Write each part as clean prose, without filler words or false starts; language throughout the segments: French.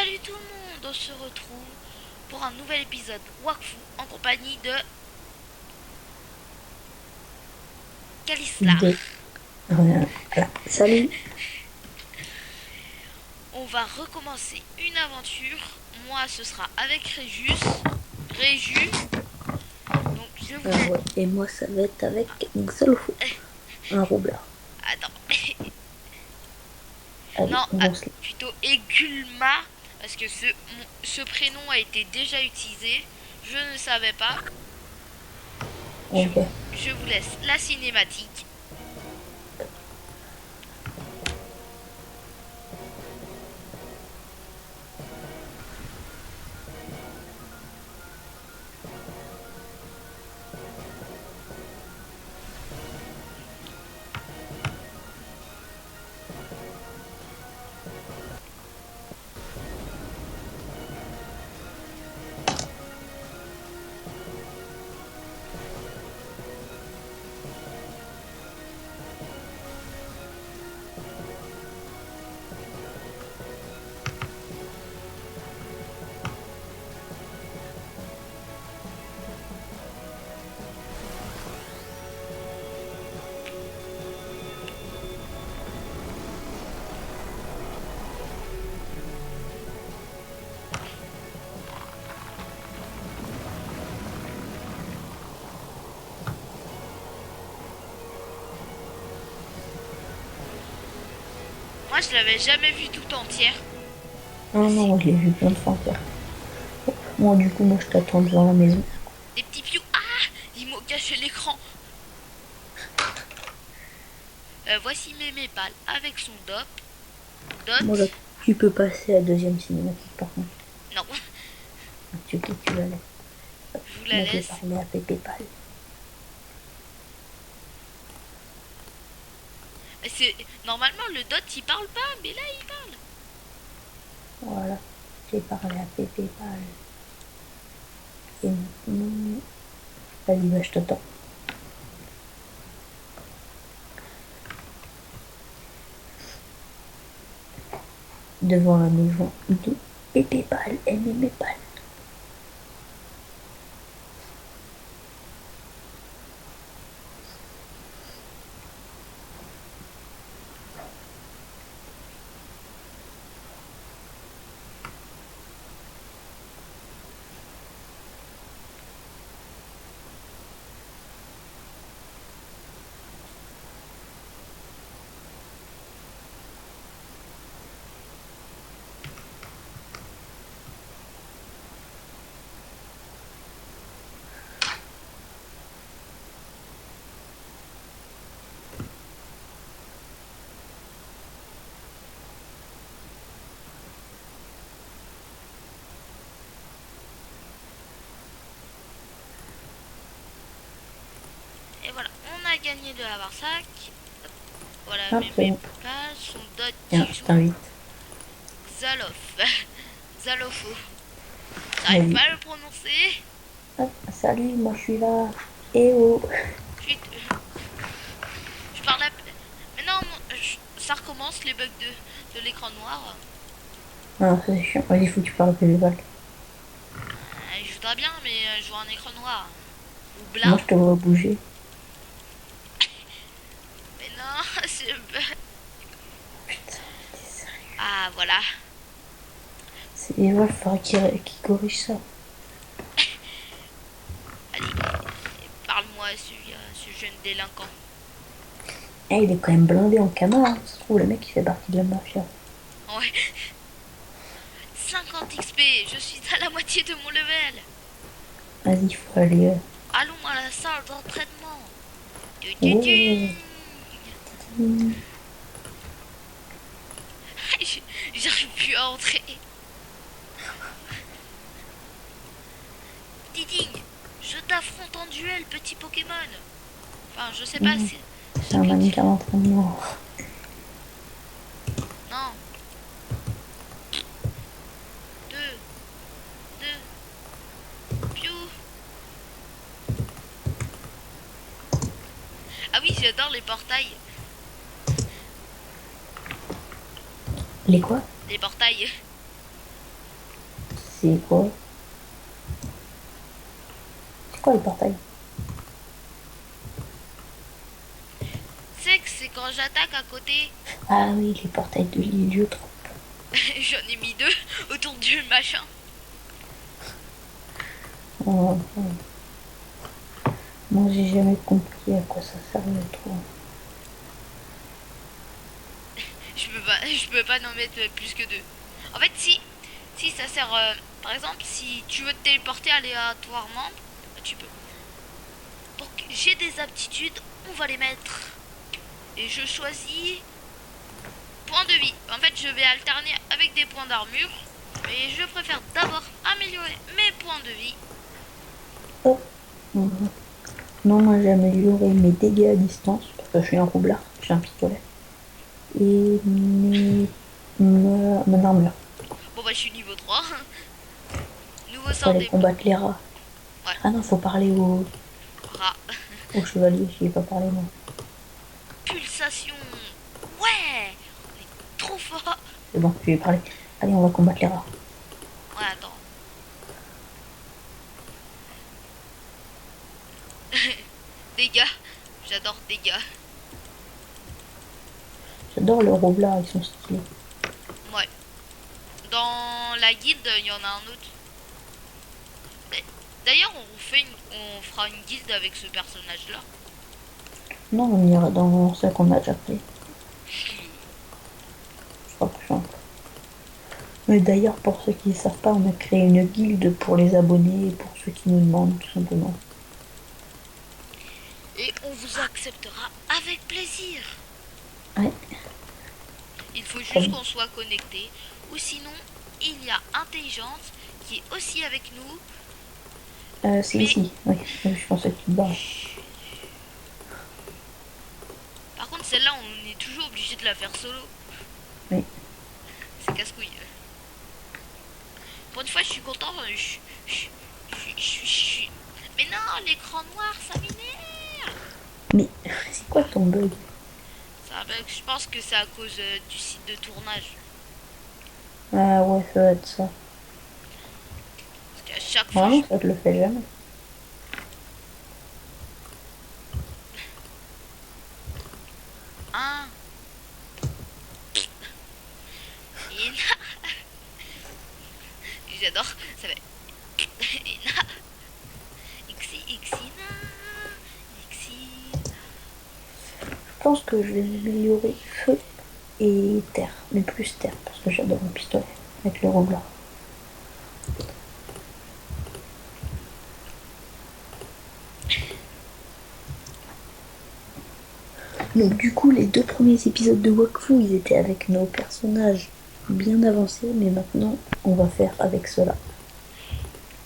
Salut tout le monde, on se retrouve pour un nouvel épisode Wakfu en compagnie de Kalislar. De rien. Voilà. Salut. On va recommencer une aventure. Moi ce sera avec Réju. Donc je vous laisse. Ouais. Et moi, ça va être avec Xolofo, un roublard. Attends. Allez, Non, on lance les. plutôt Egulma. Parce que ce prénom a été déjà utilisé. Je ne savais pas. Je, Ok. je vous laisse la cinématique. Moi je l'avais jamais vue tout entière. Non, non, je l'ai vu plein de fois encore. Moi, du coup, moi, je t'attends devant la maison. Des petits pious. Ah, ils m'ont caché l'écran. Voici Mémé Pâle avec son Moi, là, dot. tu peux passer à la deuxième cinématique, par contre. Non, Tu la laisses. je vous la Moi, je vais laisse. parler à Pépé Pal. Normalement le dot il parle pas, mais là il parle. Voilà. J'ai parlé à Pépé Pal. Et maintenant... Vas-y, bah, je t'attends. Devant la maison de Pépé Pal et Mémé Pal. Et voilà, on a gagné de la Varsac. Voilà, Ah, c'est Mémé bon. Pâle, son dot Tiens, qui je joue t'invite. Zalof. Zalofo. J'arrive Vas-y. pas à le prononcer. Hop, salut, moi je suis là. Eh oh. Chut. Je parle à... Mais non, ça recommence les bugs de l'écran noir. Ah, c'est chiant. Vas-y, faut que tu parles à Pépé Pal. Je voudrais bien, mais je vois un écran noir. Ou Moi, blanc. je te vois bouger. Mais non, c'est... Putain, t'es sérieux. Ah, voilà. C'est ouais, il faudra qu'il corrige ça. Allez, parle-moi ce jeune délinquant. Eh, il est quand même blindé en camarade. Hein. Ça se trouve, le mec, il fait partie de la mafia. Ouais. 50 XP, je suis à la moitié de mon level. Vas-y, il faut aller. Allons à la salle d'entraînement. Tu, tu, tu. Ouais. J'arrive plus à entrer. Diding, je t'affronte en duel, petit Pokémon. Enfin, je sais pas si C'est un s'appelle-t-il. mannequin d'entraînement. Non. Deux, deux, piou. Ah oui, j'adore les portails. Les quoi? Les portails. C'est quoi? C'est quoi le portail? C'est que c'est quand j'attaque à côté. Ah oui, les portails de l'héliotrope. J'en ai mis deux autour du machin. Oh, oh. Moi, j'ai jamais compris à quoi ça servait trop. Je peux pas en mettre plus que deux. En fait, si ça sert, par exemple, si tu veux te téléporter aléatoirement, tu peux. Donc j'ai des aptitudes, on va les mettre. Et je choisis points de vie. En fait, je vais alterner avec des points d'armure. Et je préfère d'abord améliorer mes points de vie. Oh. Mhm. Non, moi, j'ai amélioré mes dégâts à distance, parce que je suis un roublard, j'ai un pistolet. Et mon armure. Bon bah je suis niveau 3. Nouveau Faut sort aller des combattre les rats. ouais, Ah non, faut parler rats. au chevalier, j'y ai pas parlé moi. Pulsation. Ouais, on est trop fort. C'est bon, je lui ai parlé. Allez, on va combattre les rats. Ouais, attends. Dégâts. J'adore dégâts. J'adore le roublard, ils sont stylés. Ouais. Dans la guilde, il y en a un autre. D'ailleurs, on fera une guilde avec ce personnage-là. Non, on ira dans ça qu'on a déjà fait. Ce sera plus simple. Mais d'ailleurs, pour ceux qui ne savent pas, on a créé une guilde pour les abonnés et pour ceux qui nous demandent, tout simplement. Et on vous acceptera avec plaisir. Ouais. Il faut juste qu'on soit connecté. Ou sinon, il y a Intelligence qui est aussi avec nous. C'est Mais ici, oui. Je pensais que tu te barres. par contre, celle-là, on est toujours obligé de la faire solo. Oui. C'est casse-couille. Pour une fois, je suis content. Mais non, l'écran noir, ça m'énerve. Mais c'est quoi ton bug? Je pense que c'est à cause du site de tournage. Ah ouais, ça va être ça. Parce qu'à chaque fois, Vraiment, ça te le fait jamais. Un. J'adore. Ça fait. Ina. Ixina. Je pense que je vais améliorer feu et terre. Mais plus terre, parce que j'adore mon pistolet avec le roublard. Donc du coup, les deux premiers épisodes de Wakfu, ils étaient avec nos personnages bien avancés, mais maintenant, on va faire avec cela.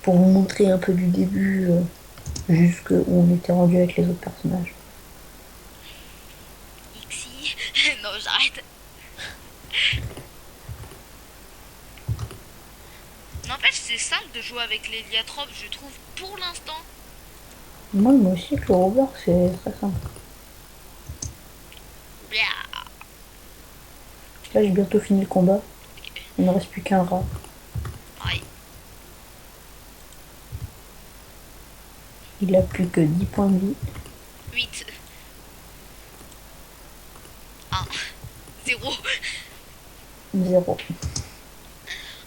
Pour vous montrer un peu du début jusqu'où on était rendu avec les autres personnages. Ixi. Non, j'arrête. N'empêche, c'est simple de jouer avec les liatropes, je trouve, pour l'instant. Moi aussi, que le roublard, c'est très simple. Là, j'ai bientôt fini le combat. Il ne me reste plus qu'un rat. Pareil. Il a plus que 10 points de vie. 8. 1. 0. 0.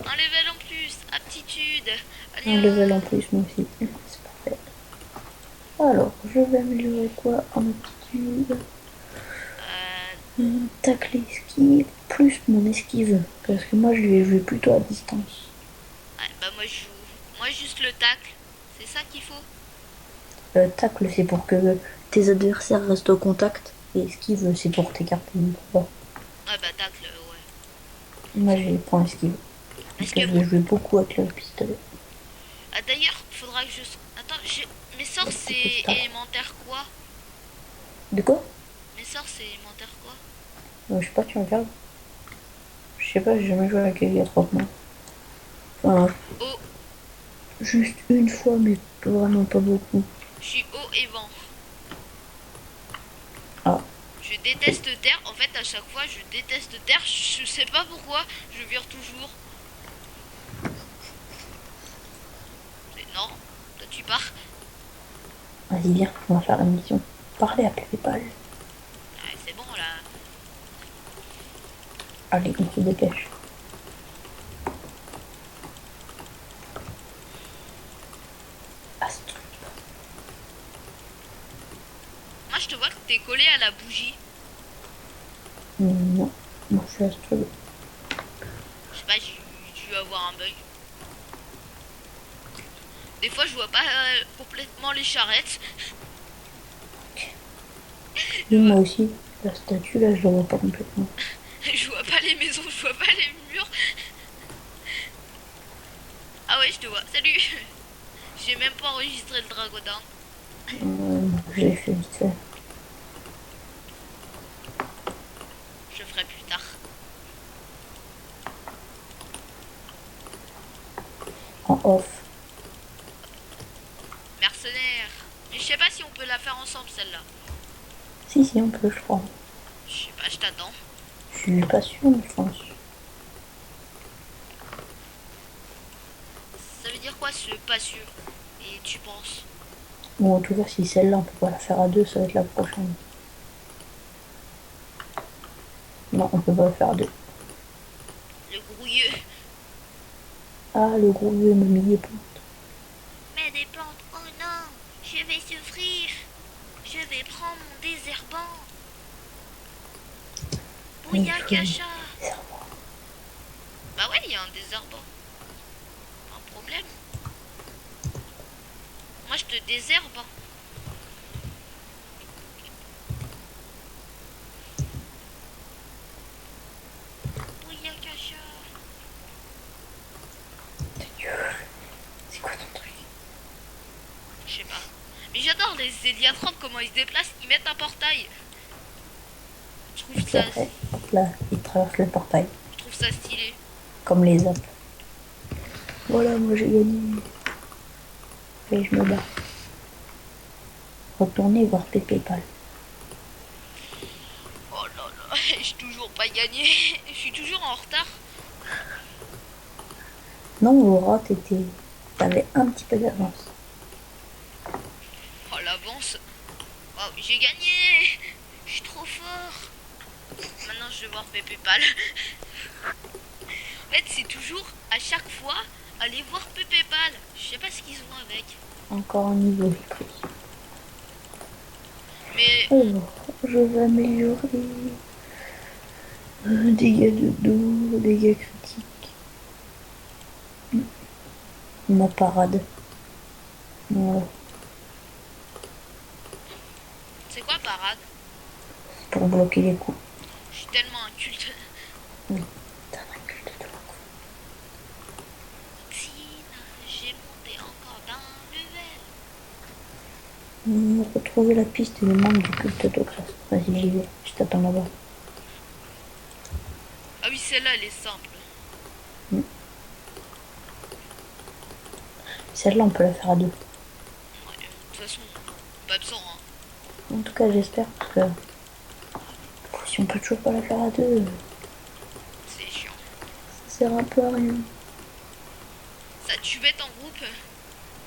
Un level en plus. Aptitude. Allez, Un level en plus, moi aussi. C'est parfait. Alors, je vais améliorer quoi en aptitude? Tacle esquive plus mon esquive. Parce que moi, je vais jouer plutôt à distance. ouais, bah moi je joue. Moi juste le tacle. C'est ça qu'il faut. Tacle, c'est pour que tes adversaires restent au contact. Et esquive, c'est pour t'écarter du combat. Ouais, bah tacle, ouais. Moi, j'ai point esquive. Est-ce Donc, que. je vais jouer beaucoup avec le pistolet. Ah, d'ailleurs, faudra que je. Attends, mes sorts c'est élémentaire quoi? De quoi? Mes sorts c'est élémentaire quoi? Je sais pas, tu regardes. Je sais pas, j'ai jamais joué avec Elia 3 mois. Enfin, Oh, juste une fois, mais vraiment pas beaucoup. je suis haut et vent. Ah, Je déteste terre. En fait, à chaque fois, je déteste terre. Je sais pas pourquoi. Je vire toujours. pars. Vas-y, viens, on va faire la mission. Parlez à PayPal. Ah, c'est bon là. Allez, on se dépêche. Astrid. Moi je te vois que t'es collé à la bougie. Non, moi je suis Astrid. Je sais pas, j'ai dû avoir un bug. Des fois je vois pas complètement les charrettes. Oui, moi aussi, la statue là, je la vois pas complètement. Je vois pas les maisons, je vois pas les murs. Ah ouais, je te vois. Salut. J'ai même pas enregistré le dragodin. J'ai fait vite fait. Je ferai plus tard. En off. Mercenaire. Mais je sais pas si on peut la faire ensemble celle-là. Si, on peut, je crois. Je sais pas, je t'attends. Je suis pas sûre, mais je pense. Ça veut dire quoi ce pas sûr? Et tu penses? Bon, en tout cas, si celle-là, on peut pas la faire à deux, ça va être la prochaine. Non, on peut pas la faire à deux. Le grouilleux. Ah, le gros vieux m'a mis des points. Mais des plantes, oh non, je vais souffrir. Je vais prendre mon désherbant. Bouyakacha. Bah ouais, il y a un désherbant. Un problème. Moi je te désherbe. Bouyakacha. C'est quoi ton truc? Je sais pas. Mais j'adore les héliatropes, comment ils se déplacent. Ils mettent un portail. Je trouve Et ça, après, hop là, il traverse le portail. je trouve ça stylé. Comme les apps. Voilà, moi j'ai gagné. Et je me bats. Retournez voir PayPal. Oh là là, j'ai toujours pas gagné. Je suis toujours en retard. Non, Laura, t'avais un petit peu d'avance. Oh l'avance. Waouh, j'ai gagné. Je suis trop fort. Maintenant je vais voir mes PayPal. En fait, c'est toujours à chaque fois aller voir PayPal. Je sais pas ce qu'ils ont avec. Encore un niveau de plus. Mais Alors, je vais améliorer. Dégâts de dos, dégâts critiques. Ma parade. Voilà. c'est quoi parade? Pour bloquer les coups. Je suis tellement inculte. Oui, t'as un culte de la coupe. Tina, j'ai monté encore d'un level. Retrouver la piste et les membres du culte de classe. Vas-y, j'y vais. Je t'attends là-bas. Ah oui, celle-là, elle est simple. Celle-là, on peut la faire à deux. Ouais, de toute façon, pas besoin. Hein. En tout cas, j'espère parce que si on peut toujours pas la faire à deux, C'est chiant. ça sert un peu à rien. Ça, tu veux être en groupe?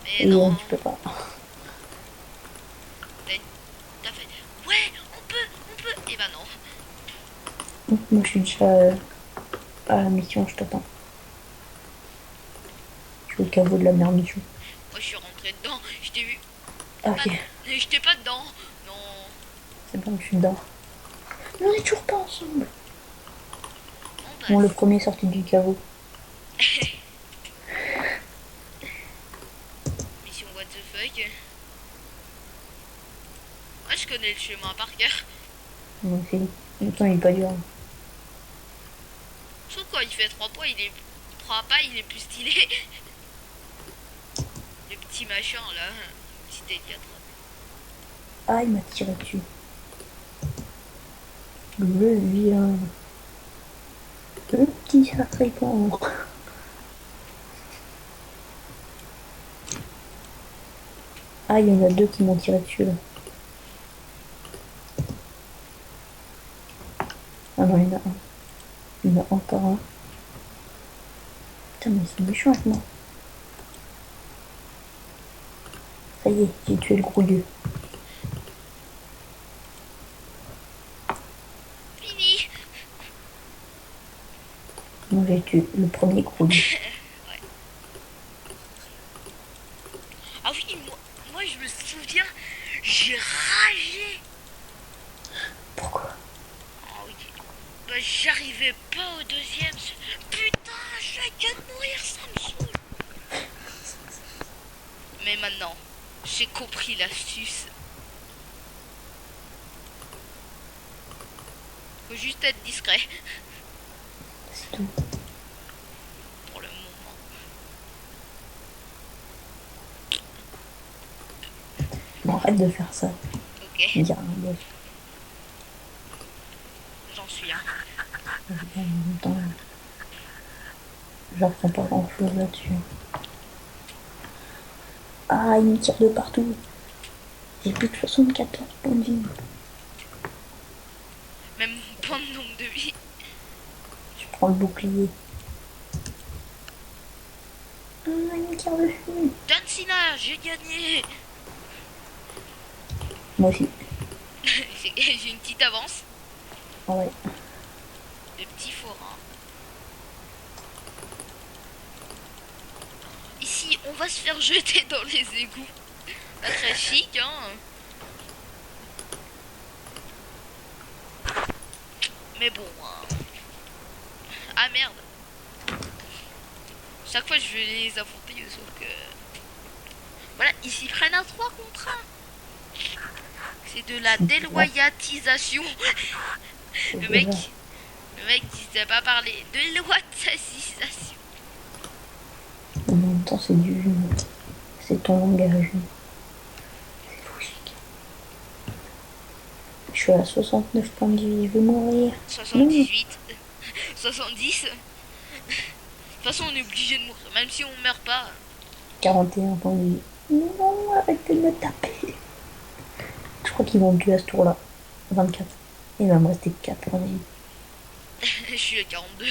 Mais Et non. tu peux pas. T'as fait. Ouais, on peut. Et bah non. Moi, je suis déjà à la mission, je t'attends. Je suis au caveau de la mère mission. Moi, je suis rentré dedans. Je t'ai vu. Ah, ok, J'étais pas dedans. Non. c'est bon, je suis dedans. Mais on est toujours pas ensemble. Bon, bah. Bon, le premier est sorti du caveau. Mission what the fuck. Moi, je connais le chemin par cœur. Donc, c'est... En même temps, il est pas dur. Je trouve quand il fait 3 poids, il est. 3 pas, il est plus stylé. Le petit machin là. Petit T4. Ah, il m'a tiré dessus. Le vilain. Le petit sacripant. Ah, il y en a deux qui m'ont tiré dessus là. Ah non, il y en a un. Il y en a encore un. Putain, mais ils sont méchants avec moi. Ça y est, j'ai tué le grouilleux. Fini. Moi j'ai tué le premier grouilleux. Ouais. Ah oui, moi je me souviens, j'ai ragé. Pourquoi? Ah oui. Bah j'arrivais pas au deuxième. Putain, je viens de mourir, ça me saoule. Mais maintenant, j'ai compris l'astuce. Faut juste être discret C'est tout. pour le moment. Bon, arrête de faire ça. Ok, Dire un boss. j'en suis un. En même temps, j'apprends pas grand chose là-dessus. Ah, il me tire de partout. J'ai plus de 74 points de vie. Même mon point de nombre de vie. Je prends le bouclier. Ah, il me tire dessus. John Cena, j'ai gagné. Moi aussi. J'ai une petite avance. Ah ouais. Le petit forain. Ici, on va se faire jeter dans les égouts. Pas très chic, hein. Mais bon. Hein. Ah merde. Chaque fois, je vais les affronter, sauf que... Voilà, ils s'y prennent à 3 contre 1. C'est de la déloyatisation. Le mec, le mec disait pas parler. Déloyatisation. En même temps, c'est du. C'est ton langage. C'est logique. Je suis à 69 points de vie. Je vais mourir. 78. 70. De toute façon, on est obligé de mourir. Même si on meurt pas. 41 points de vie. Non, arrêtez de me taper. Je crois qu'ils vont me tuer à ce tour-là. 24. Il va me rester 4 points de vie. Je suis à 42.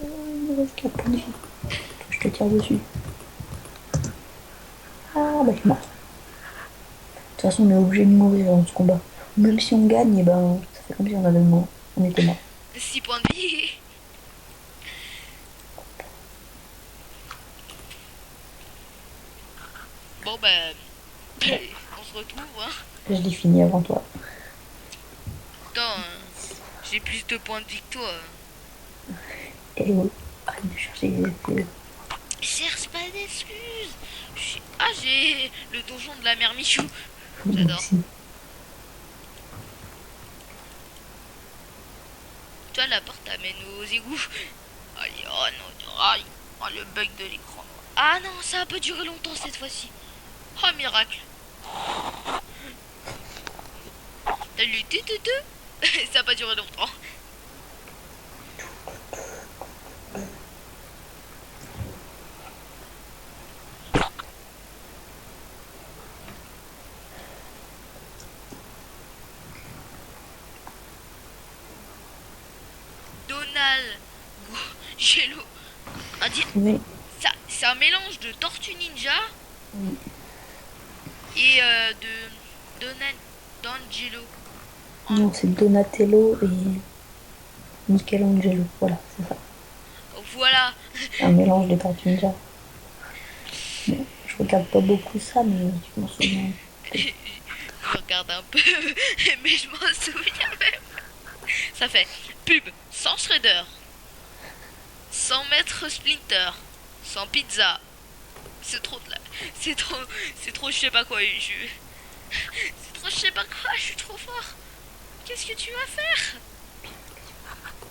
Il me reste 4 points de vie. Je te tire dessus. Ah, bah, je suis mort. De toute façon, on est obligé de mourir dans ce combat. Même si on gagne, et ben, ça fait comme si on avait mort. On était mort. 6 points de vie. Bon, ben. On se retrouve, hein. Je l'ai fini avant toi. Putain, j'ai plus de points de vie que toi. Et oui, arrête de chercher les excuses. Cherche pas d'excuses. Ah, j'ai le donjon de la mère Michou. Moi J'adore. aussi. Toi, la porte amène aux égouts. Allez, oh non, aïe. Oh, le bug de l'écran. Ah non, ça a pas duré longtemps cette fois-ci. Oh, miracle. T'as lu tout. Ça a pas duré longtemps. Donald Jello. Oui. C'est un mélange de Tortue Ninja Oui. et de D'Angelo. Non, c'est Donatello et Michelangelo. Voilà, c'est ça. Voilà. Un mélange de Tortues Ninja. Bon, je regarde pas beaucoup ça, mais je m'en souviens. Je regarde un peu, mais je m'en souviens même. Ça fait pub sans shredder, sans maître splinter, sans pizza. C'est trop de la... C'est trop je sais pas quoi. C'est trop je sais pas quoi, je suis trop fort. Qu'est-ce que tu vas faire?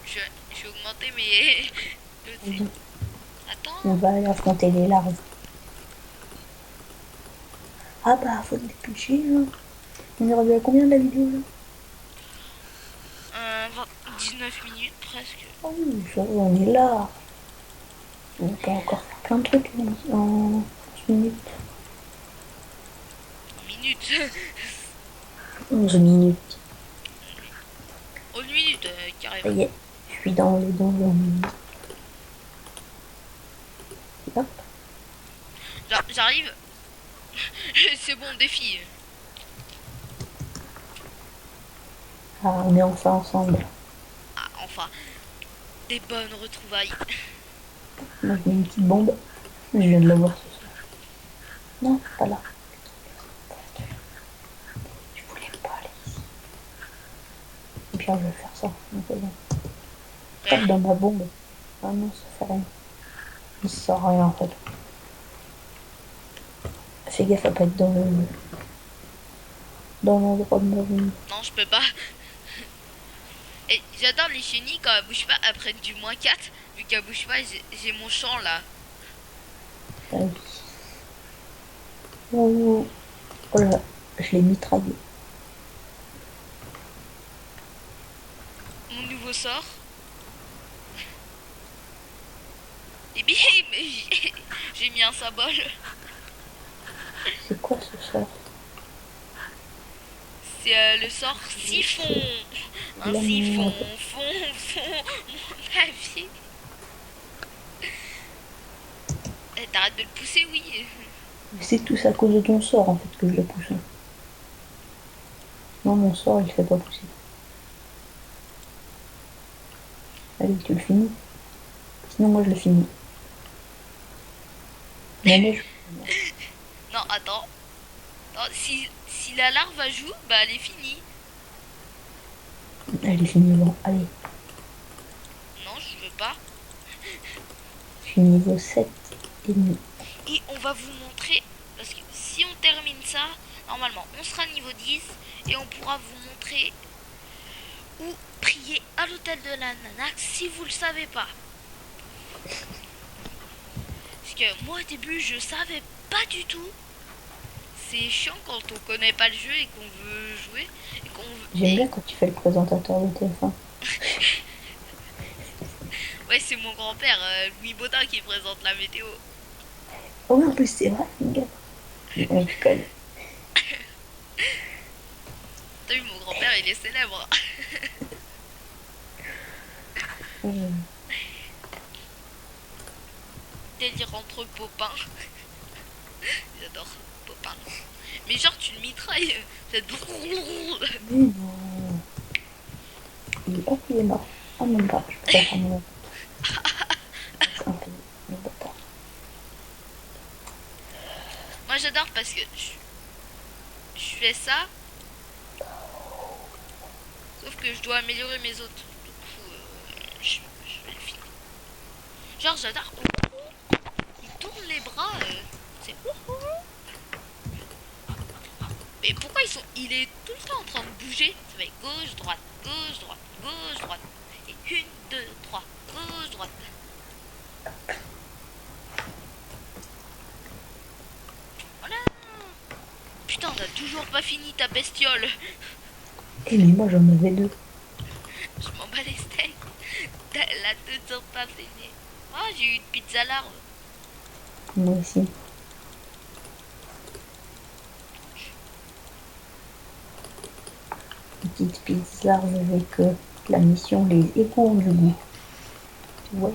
Je vais augmenter mes... On Attends. va aller affronter les larves. Ah bah, faut se dépêcher. Hein. On est rendu à combien de la vidéo là? 19 minutes presque. Ah oui, ça va, on est là. On peut encore faire plein de trucs en 11 minutes. Minutes. 11 minutes. 11 minutes, Ça carrément. y est, je suis dans les donjons. Hop. J'arrive. C'est bon, défi. Ah, on est enfin ensemble. Ah, enfin, des bonnes retrouvailles. Moi, je mets une petite bombe. Je viens de la voir ce soir. Non, pas là. Je voulais pas aller ici. Et puis, je vais faire ça. Donc, c'est bon. Tape dans ma bombe. Ah non, ça fait rien. Ça sert à rien en fait. Fais gaffe à pas être dans l'endroit de ma bombe. Non, je peux pas. Et j'adore les chenilles quand elles bougent pas après du -4. Vu qu'elles bougent pas, j'ai mon champ là. Ah oui. Oh, oh là, je l'ai mitraillé. Mon nouveau sort. Et bim, j'ai mis un symbole. C'est quoi ce sort? C'est le sort siphon. Un Là, siphon, mon... fond, mon avis. T'arrêtes de le pousser, oui. Mais c'est tout ça à cause de ton sort en fait que je le pousse. Non, mon sort il fait pas pousser. Allez, tu le finis. Sinon, moi je le finis. Mais Non, attends. Non, si la larve joue, bah elle est finie. elle est finie bon. Allez, Non, je veux pas. je suis niveau 7 et demi. Et on va vous montrer, parce que si on termine ça, normalement on sera niveau 10 et on pourra vous montrer où prier à l'hôtel de la Nanax si vous le savez pas. Parce que moi au début je savais pas du tout. C'est chiant quand on connaît pas le jeu et qu'on veut jouer. Et qu'on veut... J'aime bien quand tu fais le présentateur de TF1. Ouais, c'est mon grand-père, Louis Baudin, qui présente la météo. Oh oui, en plus c'est vrai, les gars. On déconne. T'as vu, mon grand-père, il est célèbre. Délire entre Popin. J'adore Popin. Mais genre, tu le mitrailles. C'est Mais non. Hop, il est mort. Ah, même pas. Je peux pas faire mon... C'est un peu... le bâtard. Moi, j'adore parce que je fais ça. Sauf que je dois améliorer mes autres. Du coup, je vais le finir. Genre, j'adore. Il tourne les bras. C'est mais pourquoi il est tout le temps en train de bouger? Ça va être gauche, droite, gauche, droite, gauche, droite. Et 1, 2, 3, gauche, droite. Voilà. Putain, t'as toujours pas fini ta bestiole. Eh, mais moi j'en avais deux. Je m'en bats les steaks. Elle a toujours pas fini. Ah, j'ai eu une pizza larve. Moi aussi. Petite pizza avec la mission les égouts du goût. Ouais.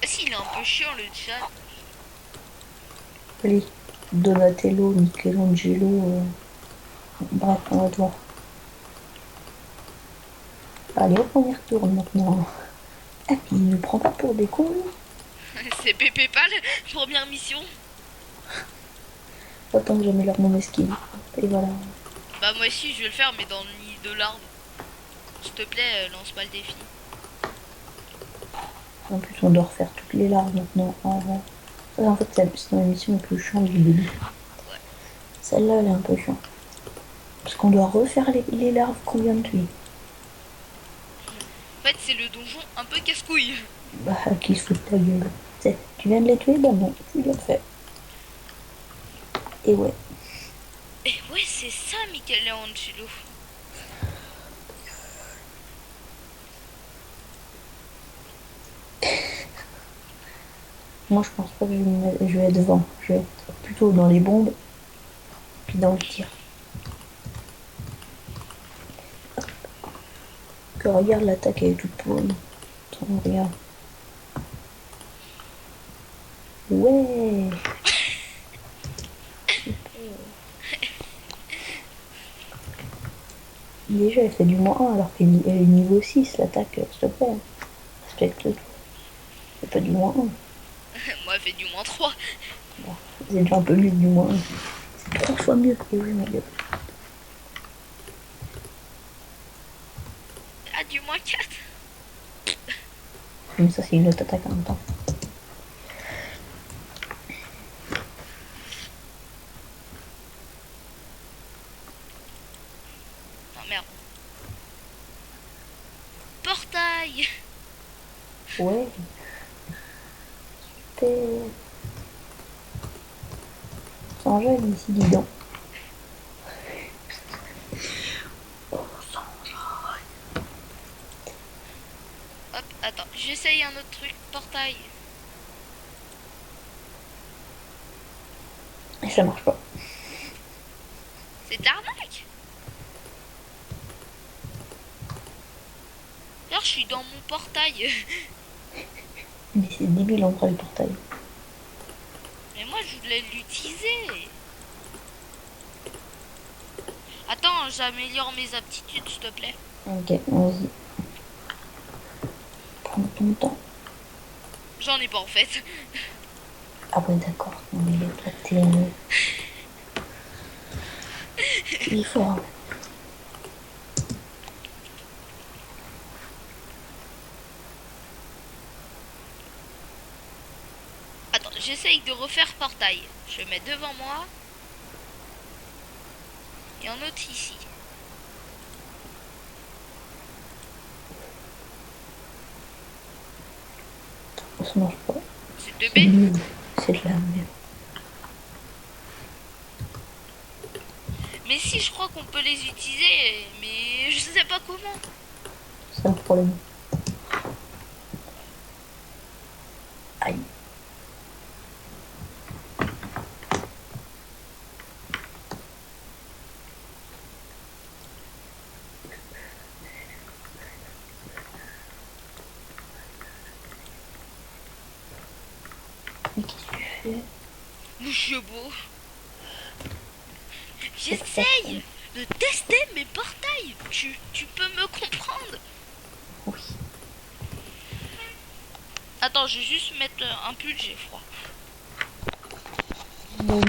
Ah si, il est un peu chiant le chat. Allez. Donatello, Michelangelo. Bref, on va te voir. Allez, hop, on y retourne maintenant. Ah, puis il nous prend pas pour des cons. C'est Pépé Pal, première mission. Attends que je mets leur mon esquive. Et voilà. Bah moi aussi je vais le faire mais dans le nid de l'arbre. S'il te plaît, lance pas le défi. En plus, on doit refaire toutes les larves maintenant. En fait, c'est une mission la plus chiante du début. Ouais. Celle-là, elle est un peu chiante. Parce qu'on doit refaire les larves qu'on vient de tuer. En fait c'est le donjon un peu casse-couille. Bah, qui se fout de ta gueule. Tu viens de les tuer? Bah non, tu l'as fait. Et ouais. Et ouais c'est ça Michelangelo. Moi, je pense pas que je vais être devant. Je vais être plutôt dans les bombes, puis dans le tir. regarde, l'attaque elle est toute pourrie. Attends, regarde. Ouais. Déjà, elle fait du -1 alors qu'elle est niveau 6, l'attaque, s'il te plaît. Respecte-toi. C'est pas du -1. Moi, elle fait du -3. Bon, c'est déjà un peu mieux que du -1. C'est 3 fois mieux. Et oui, ma gueule. Ah, du -4. Comme ça, c'est une autre attaque en même temps. Non, merde. Portail. Ouais. Super. Sans jeu ici, dis donc. Hop, attends, j'essaye un autre truc. Portail. Et ça marche pas. C'est de l'arnaque. Alors, je suis dans mon portail. Mais c'est débile en vrai le portail. Mais moi, je voulais l'utiliser. Attends, j'améliore mes aptitudes, s'il te plaît. Ok, vas-y. Prends ton temps. J'en ai pas en fait. Ah ouais, d'accord. Non, mais toi, t'es fort. Attends, j'essaye de refaire portail. Je mets devant moi. Et un autre ici. Ça marche pas. C'est C'est 2B. nul. C'est de la merde. Mais si, je crois qu'on peut les utiliser. Mais je sais pas comment. C'est un problème. Aïe. Mais qu'est-ce que tu fais? Monsieur Beau. J'essaye de tester mes portails. Tu peux me comprendre? Oui. Attends, je vais juste mettre un pull, j'ai froid. Bon.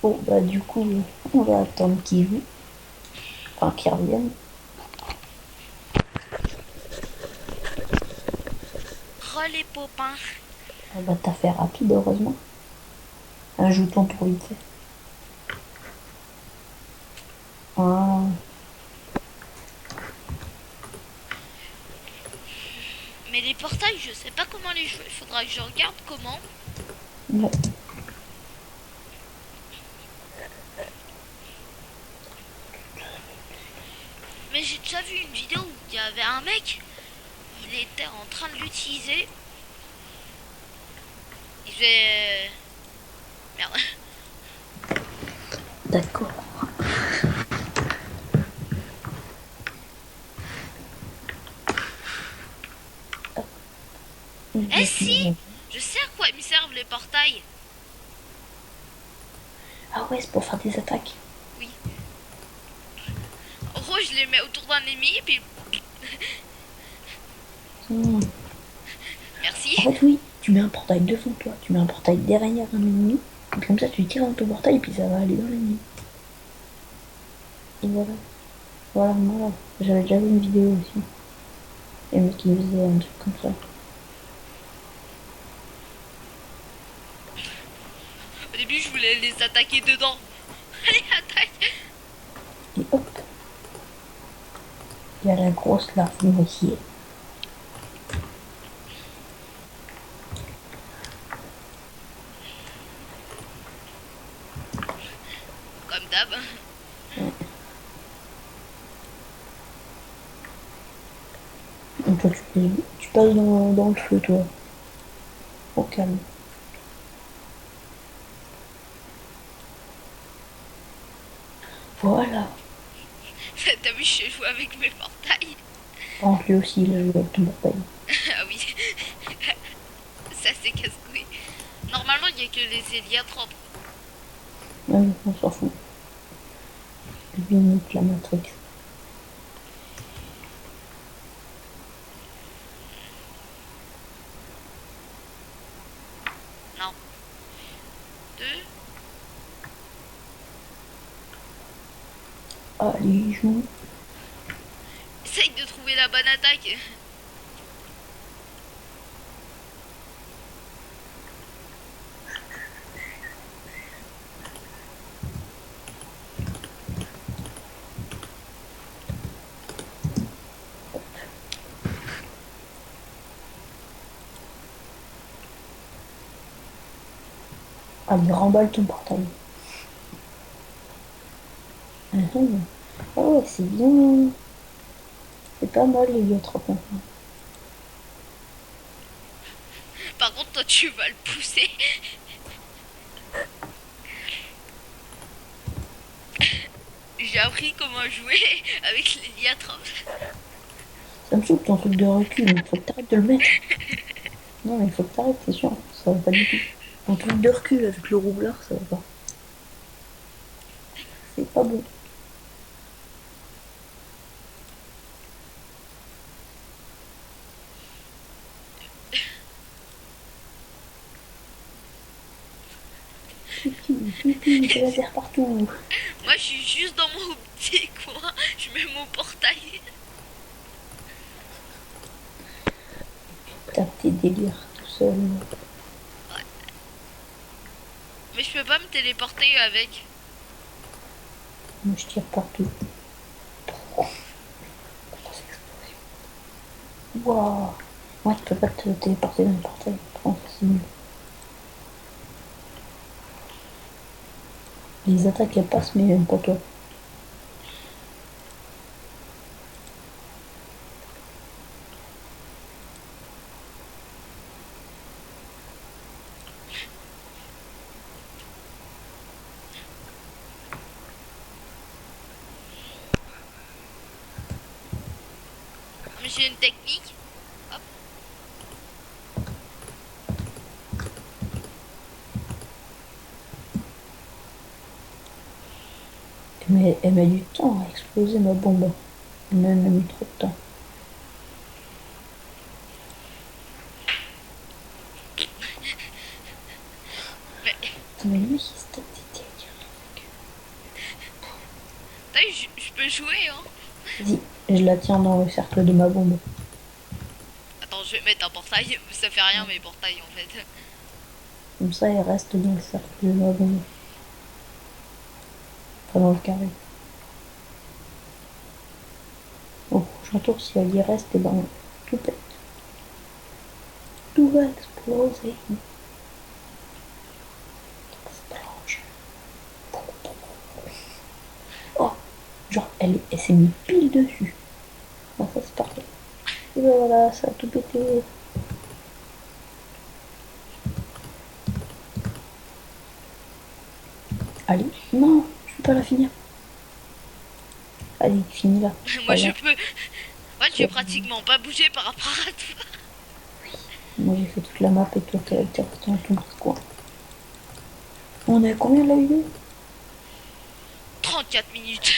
Bon, bah du coup, on va attendre qu'il joue. Enfin, qu'il revienne. Re les popins. Ah bah t'as fait rapide, heureusement. Joue ton tour vite fait. Ah, Mais les portails, je sais pas comment les jouer. Faudra que je regarde comment. ouais. Mais j'ai déjà vu une vidéo où il y avait un mec. Il était en train de l'utiliser. Il faisait... Merde. D'accord. Eh si! Je sais à quoi ils me servent les portails. Ah ouais, c'est pour faire des attaques. Oui. En gros, je les mets autour d'un ennemi et puis... Hmm. Merci. En fait, oui, tu mets un portail devant toi, tu mets un portail derrière un ennemi, et puis comme ça, tu tires dans ton portail, et puis ça va aller dans l'ennemi. Et voilà. Voilà. J'avais déjà vu une vidéo aussi. Et le mec, il faisait un truc comme ça. Au début, je voulais les attaquer dedans. Allez, attaque! Et hop, il y a la grosse larve noyée. Comme d'hab. Et toi, tu passes dans le feu, toi. Au calme. Voilà. T'as vu, je joue avec mes portails. Par contre, lui aussi, il a joué avec ton portail. Ah oui, ça c'est casse-couille. Normalement, il n'y a que les héliotropes. Ouais, on s'en fout. Lui, il nique la Matrix. Non. Deux. Allez, joue. Essaye de trouver la bonne attaque. Allez, remballe ton portail. Mhm. Ah ouais, c'est bien. C'est pas mal les autres maintenant. Par contre, toi, tu vas le pousser. J'ai appris comment jouer avec l'héliotropes. Ça me saoule ton truc de recul, il faut que t'arrêtes de le mettre. Non, mais il faut que t'arrêtes, c'est sûr. Ça va pas du tout. Ton truc de recul avec le roublard, ça va pas. C'est pas bon. Pipi, pipi, des lasers partout. Moi, je suis juste dans mon petit coin. Je mets mon portail. Tape tes délires tout seul. Mais je peux pas me téléporter avec. Moi, je tire partout. Waouh. Moi, tu peux pas te téléporter dans le portail. Oh, c'est nul. Les attaques, elles passent, mais pas toi. Mais j'ai une technique. Hop. Elle met du temps à exploser ma bombe. Elle a mis trop de temps. Mais Attends, mais lui, il se tape des délires. t'as vu, je peux jouer, hein. Vas-y, je la tiens dans le cercle de ma bombe. Attends, je vais mettre un portail. Ça fait rien, mes portails, en fait. Comme ça, elle reste dans le cercle de ma bombe. Pas dans le carré. Au prochain tour, si elle y reste, et ben, tout pète. Tout va exploser. Explosion. Oh, genre, elle s'est mise pile dessus. Ah, ça, c'est parfait. Et ben voilà, ça a tout pété. Allez, non, je peux pas la finir. Allez, finis-la. Moi, je Voilà. peux. Ouais, tu es pratiquement pas bougé par rapport à toi. Moi, j'ai fait toute la map et toi, t'es resté dans ton petit coin. On est à combien la vidéo? 34 minutes.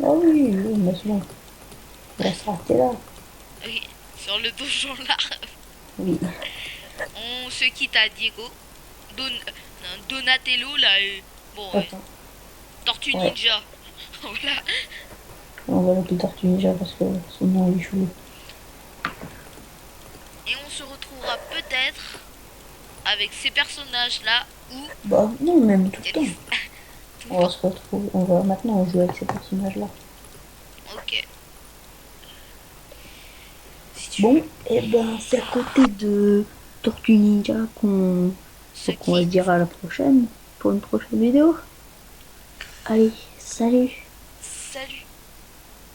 Ah oui, oui, mais c'est bon. On va s'arrêter là. Oui, sur le donjon là. Oui. On se quitte à Diego. Donatello là. Bon, Attends. Tortue Ouais. Ninja. Voilà. On va l'appeler Tortue Ninja parce que son nom est chou. Et on se retrouvera peut-être avec ces personnages là ou. Bah non, même tout le temps. On va se retrouver. On va maintenant jouer avec ces personnages-là. Ok. Si tu Bon, veux. et ben c'est à côté de Tortue Ninja Ce qu'on va se qui. dire à la prochaine pour une prochaine vidéo. Allez, salut. Salut.